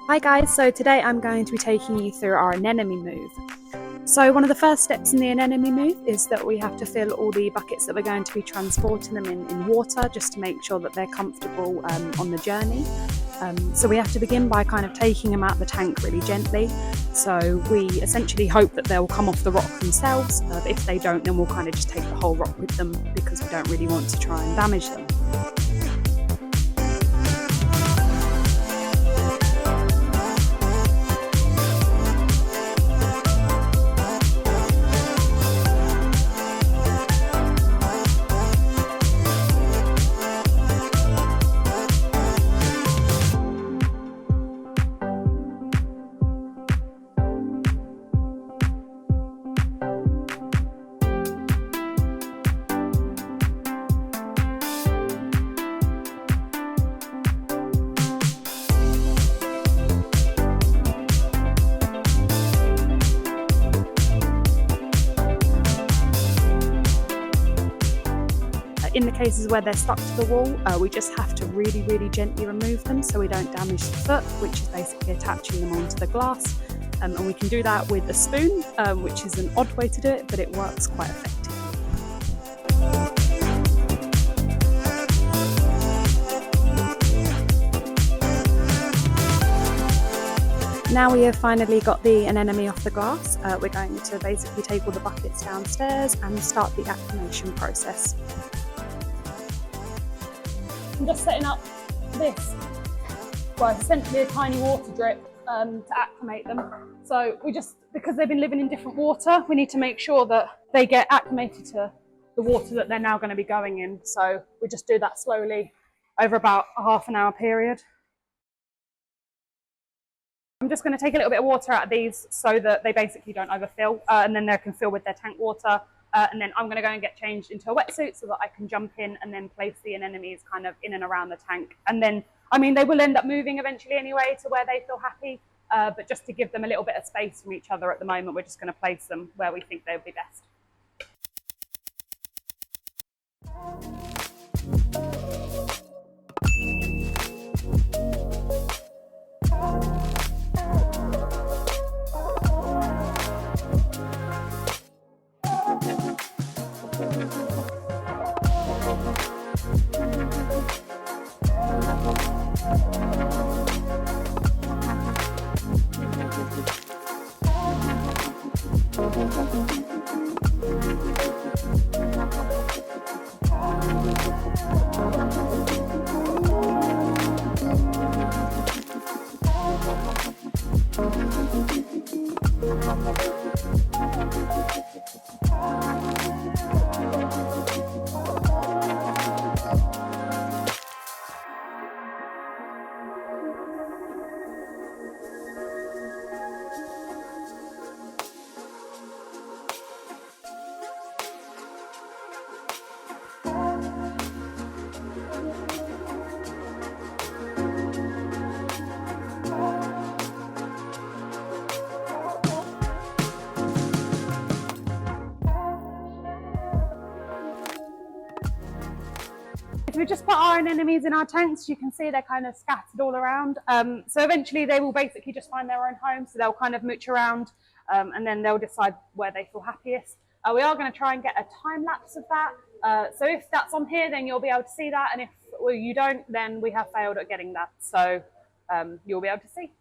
Hi guys, so today I'm going to be taking you through our anemone move. So one of the first steps in the anemone move is that we have to fill all the buckets that we're going to be transporting them in water, just to make sure that they're comfortable on the journey. So we have to begin by kind of taking them out the tank really gently. So we essentially hope that they'll come off the rock themselves. But if they don't, then we'll kind of just take the whole rock with them, because we don't really want to try and damage them. In the cases where they're stuck to the wall, we just have to really gently remove them so we don't damage the foot, which is basically attaching them onto the glass. And we can do that with a spoon, which is an odd way to do it, but it works quite effectively. Now we have finally got the anemone off the glass, we're going to basically take all the buckets downstairs and start the acclimation process. I'm just setting up this, well, essentially a tiny water drip to acclimate them. So because they've been living in different water, we need to make sure that they get acclimated to the water that they're now going to be going in. So we just do that slowly over about a half an hour period. I'm just going to take a little bit of water out of these so that they basically don't overfill, and then they can fill with their tank water. And then I'm going to go and get changed into a wetsuit so that I can jump in and then place the anemones kind of in and around the tank. And then, I mean, they will end up moving eventually anyway to where they feel happy. But just to give them a little bit of space from each other at the moment, we're just going to place them where we think they would be best. We just put our anemones in our tanks. You can see they're kind of scattered all around. So eventually they will basically just find their own home. So they'll kind of mooch around and then they'll decide where they feel happiest. We are going to try and get a time lapse of that. So if that's on here, then you'll be able to see that. And if you don't, then we have failed at getting that. So you'll be able to see.